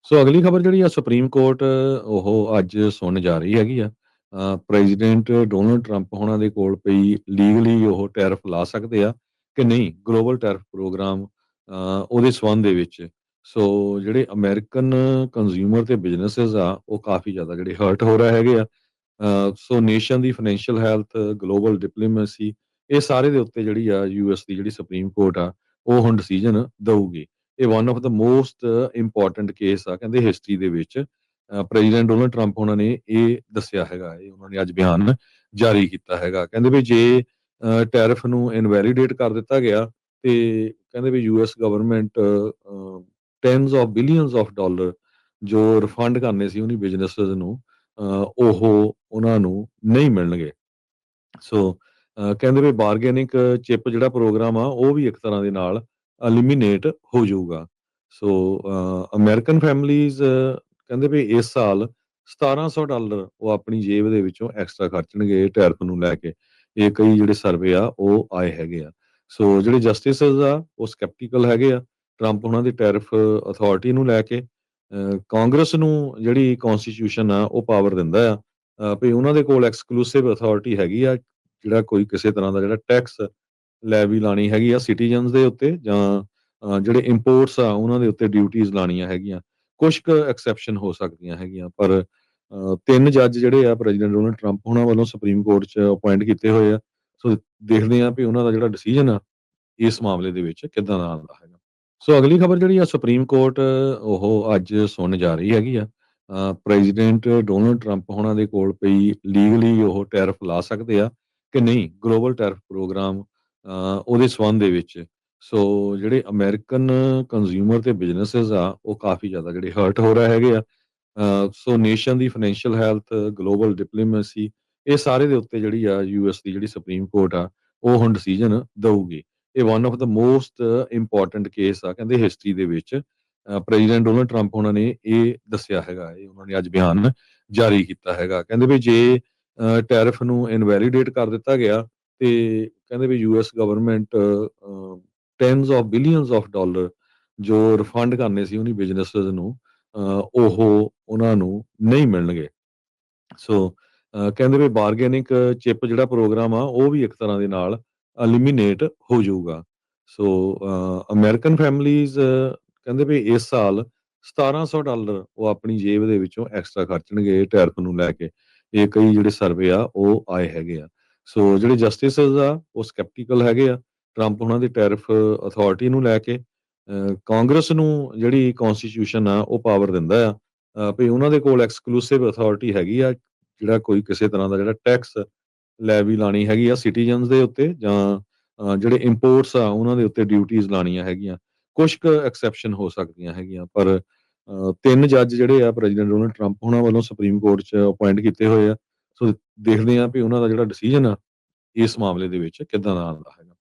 ਸੋ ਅਗਲੀ ਖਬਰ ਜਿਹੜੀ ਆ ਸੁਪਰੀਮ ਕੋਰਟ ਉਹ ਅੱਜ ਸੁਣਨ ਜਾ ਰਹੀ ਹੈਗੀ ਆ। ਪ੍ਰੈਜ਼ੀਡੈਂਟ ਡੋਨਲਡ ਟਰੰਪ ਹੋਣਾ ਦੇ ਕੋਲ ਪਈ ਲੀਗਲੀ ਉਹ ਟੈਰਿਫ ਲਾ ਸਕਦੇ ਆ ਕਿ ਨਹੀਂ ਗਲੋਬਲ ਟੈਰਿਫ ਪ੍ਰੋਗਰਾਮ ਉਹਦੇ ਸੰਬੰਧ ਦੇ ਵਿੱਚ। ਸੋ ਜਿਹੜੇ ਅਮਰੀਕਨ ਕੰਜ਼ਿਊਮਰ ਤੇ ਬਿਜ਼ਨੈਸਸ ਆ ਉਹ ਕਾਫੀ ਜ਼ਿਆਦਾ ਜਿਹੜੇ ਹਰਟ ਹੋ ਰਹੇ ਹੈਗੇ ਆ। ਸੋ ਨੇਸ਼ਨ ਦੀ ਫਾਈਨੈਂਸ਼ੀਅਲ ਹੈਲਥ, ਗਲੋਬਲ ਡਿਪਲੋਮੇਸੀ, ਇਹ ਸਾਰੇ ਦੇ ਉੱਤੇ ਜਿਹੜੀ ਆ ਯੂਐਸ ਦੀ ਜਿਹੜੀ ਸੁਪਰੀਮ ਕੋਰਟ ਆ ਉਹ ਹੁਣ ਡਿਸੀਜਨ ਦਊਗੀ। ਇਹ one of the most important case ਆ ਕਹਿੰਦੇ ਹਿਸਟਰੀ ਦੇ ਵਿੱਚ। ਪ੍ਰੈਜ਼ੀਡੈਂਟ ਡੋਨਲਡ ਟਰੰਪ ਉਹਨਾਂ ਨੇ ਇਹ ਦੱਸਿਆ ਹੈਗਾ, ਇਹ ਉਹਨਾਂ ਨੇ ਅੱਜ ਬਿਆਨ ਜਾਰੀ ਕੀਤਾ ਹੈਗਾ। ਕਹਿੰਦੇ ਵੀ ਜੇ ਟੈਰਿਫ ਨੂੰ ਇਨਵੈਲੀਡੇਟ ਕਰ ਦਿੱਤਾ ਗਿਆ ਤੇ ਕਹਿੰਦੇ ਵੀ US government tens of billions of dollar ਜੋ ਰਿਫੰਡ ਕਰਨੇ ਸੀ ਉਹਨੀ ਬਿਜ਼ਨੈਸਸ ਨੂੰ, ਉਹ ਉਹਨਾਂ ਨੂੰ ਨਹੀਂ ਮਿਲਣਗੇ। ਸੋ ਕਹਿੰਦੇ ਵੀ ਬਾਰਗੇਨਿੰਗ ਚਿਪ ਜਿਹੜਾ ਪ੍ਰੋਗਰਾਮ ਆ ਉਹ ਵੀ ਇੱਕ ਤਰ੍ਹਾਂ ਦੇ ਨਾਲ ਐਲੀਮੀਨੇਟ ਹੋ ਜਾਊਗਾ। ਸੋ ਅਮਰੀਕਨ ਫੈਮਲੀਜ਼ ਕਹਿੰਦੇ ਵੀ ਇਸ ਸਾਲ $1700 ਉਹ ਆਪਣੀ ਜੇਬ ਦੇ ਵਿੱਚੋਂ ਐਕਸਟਰਾ ਖਰਚਣਗੇ ਟੈਰਿਫ ਨੂੰ ਲੈ ਕੇ। ਇਹ ਕਈ ਜਿਹੜੇ ਸਰਵੇ ਆ ਉਹ ਆਏ ਹੈਗੇ ਆ। ਸੋ ਜਿਹੜੇ ਜਸਟਿਸਸ ਆ ਉਹ ਸਕੈਪਟੀਕਲ ਹੈਗੇ ਆ ਟਰੰਪ ਉਹਨਾਂ ਦੀ ਟੈਰਿਫ ਅਥਾਰਟੀ ਨੂੰ ਲੈ ਕੇ। ਕਾਂਗਰਸ ਨੂੰ ਜਿਹੜੀ ਕਨਸਟੀਟਿਊਸ਼ਨ ਆ ਉਹ ਪਾਵਰ ਦਿੰਦਾ ਆ ਵੀ ਉਹਨਾਂ ਦੇ ਕੋਲ ਐਕਸਕਲੂਸਿਵ ਅਥਾਰਟੀ ਹੈਗੀ ਆ ਜਿਹੜਾ ਕੋਈ ਕਿਸੇ ਤਰ੍ਹਾਂ ਦਾ ਜਿਹੜਾ ਟੈਕਸ ਲੈਵੀ ਲਾਣੀ ਹੈਗੀ ਆ ਸਿਟੀਜ਼ਨਸ ਦੇ ਉੱਤੇ, ਜਾਂ ਜਿਹੜੇ ਇੰਪੋਰਟਸ ਆ ਉਹਨਾਂ ਦੇ ਉੱਤੇ ਡਿਊਟੀਆਂ ਲਾਣੀਆਂ ਹੈਗੀਆਂ। ਕੁਝ ਕੁ ਐਕਸੈਪਸ਼ਨ ਹੋ ਸਕਦੀਆਂ ਹੈਗੀਆਂ, ਪਰ ਤਿੰਨ ਜੱਜ ਜਿਹੜੇ ਆ ਪ੍ਰੈਜ਼ੀਡੈਂਟ ਡੋਨਲਡ ਟਰੰਪ ਉਹਨਾਂ ਵੱਲੋਂ ਸੁਪਰੀਮ ਕੋਰਟ 'ਚ ਅਪਾਇੰਟ ਕੀਤੇ ਹੋਏ ਆ। ਸੋ ਦੇਖਦੇ ਆ ਵੀ ਉਹਨਾਂ ਦਾ ਜਿਹੜਾ ਡਿਸੀਜਨ ਆ ਇਸ ਮਾਮਲੇ ਦੇ ਵਿੱਚ ਕਿੱਦਾਂ ਦਾ ਆਉਂਦਾ ਹੈਗਾ। ਸੋ ਅਗਲੀ ਖਬਰ ਜਿਹੜੀ ਆ ਸੁਪਰੀਮ ਕੋਰਟ ਉਹ ਅੱਜ ਸੁਣਨ ਜਾ ਰਹੀ ਹੈਗੀ ਆ। ਪ੍ਰੈਜ਼ੀਡੈਂਟ ਡੋਨਲਡ ਟਰੰਪ ਹੋਣਾ ਦੇ ਕੋਲ ਪਈ ਲੀਗਲੀ ਉਹ ਟੈਰਿਫ ਲਾ ਸਕਦੇ ਆ ਕਿ ਨਹੀਂ ਗਲੋਬਲ ਟੈਰਿਫ ਪ੍ਰੋਗਰਾਮ ਉਹਦੇ ਸੰਬੰਧ ਦੇ ਵਿੱਚ। ਸੋ ਜਿਹੜੇ ਅਮਰੀਕਨ ਕੰਜ਼ਿਊਮਰ ਤੇ ਬਿਜ਼ਨੈਸਸ ਆ ਉਹ ਕਾਫੀ ਜ਼ਿਆਦਾ ਜਿਹੜੇ ਹਰਟ ਹੋ ਰਹੇ ਹੈਗੇ ਆ। ਸੋ ਨੇਸ਼ਨ ਦੀ ਫਾਈਨੈਂਸ਼ੀਅਲ ਹੈਲਥ, ਗਲੋਬਲ ਡਿਪਲੋਮੇਸੀ, ਇਹ ਸਾਰੇ ਦੇ ਉੱਤੇ ਜਿਹੜੀ ਆ ਯੂਐਸ ਦੀ ਜਿਹੜੀ ਸੁਪਰੀਮ ਕੋਰਟ ਆ ਉਹ ਹੁਣ ਡਿਸੀਜਨ ਦਊਗੀ। ਇਹ one of the most important case ਆ ਕਹਿੰਦੇ ਹਿਸਟਰੀ ਦੇ ਵਿੱਚ। ਪ੍ਰੈਜ਼ੀਡੈਂਟ ਡੋਨਲਡ ਟਰੰਪ ਉਹਨਾਂ ਨੇ ਇਹ ਦੱਸਿਆ ਹੈਗਾ, ਇਹ ਉਹਨਾਂ ਨੇ ਅੱਜ ਬਿਆਨ ਜਾਰੀ ਕੀਤਾ ਹੈਗਾ। ਕਹਿੰਦੇ ਵੀ ਜੇ ਟੈਰਿਫ ਨੂੰ ਇਨਵੈਲੀਡੇਟ ਕਰ ਦਿੱਤਾ ਗਿਆ ਤੇ ਕਹਿੰਦੇ ਵੀ US government tens of billions of dollar ਜੋ ਰਿਫੰਡ ਕਰਨੇ ਸੀ ਉਹਨੀ ਬਿਜ਼ਨੈਸਸ ਨੂੰ, ਉਹ ਉਹਨਾਂ ਨੂੰ ਨਹੀਂ ਮਿਲਣਗੇ। ਸੋ ਕਹਿੰਦੇ ਵੀ ਬਾਰਗੇਨਿੰਗ ਚਿਪ ਜਿਹੜਾ ਪ੍ਰੋਗਰਾਮ ਆ ਉਹ ਵੀ ਇੱਕ ਤਰ੍ਹਾਂ ਦੇ ਨਾਲ ਐਲੀਮੀਨੇਟ ਹੋ ਜਾਊਗਾ। ਸੋ ਅਮਰੀਕਨ ਫੈਮਲੀਜ਼ ਕਹਿੰਦੇ ਵੀ ਇਸ ਸਾਲ $1700 ਉਹ ਆਪਣੀ ਜੇਬ ਦੇ ਵਿੱਚੋਂ ਐਕਸਟਰਾ ਖਰਚਣਗੇ ਟੈਰਿਫ ਨੂੰ ਲੈ ਕੇ। ਇਹ ਕਈ ਜਿਹੜੇ ਸਰਵੇ ਆ ਉਹ ਆਏ ਹੈਗੇ ਆ। ਸੋ ਜਿਹੜੇ ਜਸਟਿਸਸ ਆ ਉਹ ਸਕੈਪਟੀਕਲ ਹੈਗੇ ਆ ਟਰੰਪ ਉਹਨਾਂ ਦੀ ਟੈਰਿਫ ਅਥਾਰਟੀ ਨੂੰ ਲੈ ਕੇ। ਕਾਂਗਰਸ ਨੂੰ ਜਿਹੜੀ ਕਨਸਟੀਟਿਊਸ਼ਨ ਆ ਉਹ ਪਾਵਰ ਦਿੰਦਾ ਆ ਵੀ ਉਹਨਾਂ ਦੇ ਕੋਲ ਐਕਸਕਲੂਸਿਵ ਅਥਾਰਟੀ ਹੈਗੀ ਆ ਜਿਹੜਾ ਕੋਈ ਕਿਸੇ ਤਰ੍ਹਾਂ ਦਾ ਜਿਹੜਾ ਟੈਕਸ ਲੈਵੀ ਲਾਣੀ ਹੈਗੀ ਆ ਸਿਟੀਜ਼ਨਸ ਦੇ ਉੱਤੇ, ਜਾਂ ਜਿਹੜੇ ਇੰਪੋਰਟਸ ਆ ਉਹਨਾਂ ਦੇ ਉੱਤੇ ਡਿਊਟੀਆਂ ਲਾਣੀਆਂ ਹੈਗੀਆਂ। ਕੁਝ ਕੁ ਐਕਸੈਪਸ਼ਨ ਹੋ ਸਕਦੀਆਂ ਹੈਗੀਆਂ, ਪਰ ਤਿੰਨ ਜੱਜ ਜਿਹੜੇ ਆ ਪ੍ਰੈਜ਼ੀਡੈਂਟ ਡੋਨਲਡ ਟਰੰਪ ਉਹਨਾਂ ਵੱਲੋਂ ਸੁਪਰੀਮ ਕੋਰਟ 'ਚ ਅਪਾਇੰਟ ਕੀਤੇ ਹੋਏ ਆ। ਸੋ ਦੇਖਦੇ ਆ ਵੀ ਉਹਨਾਂ ਦਾ ਜਿਹੜਾ ਡਿਸੀਜਨ ਆ ਇਸ ਮਾਮਲੇ ਦੇ ਵਿੱਚ ਕਿੱਦਾਂ ਦਾ ਆਉਂਦਾ ਹੈਗਾ।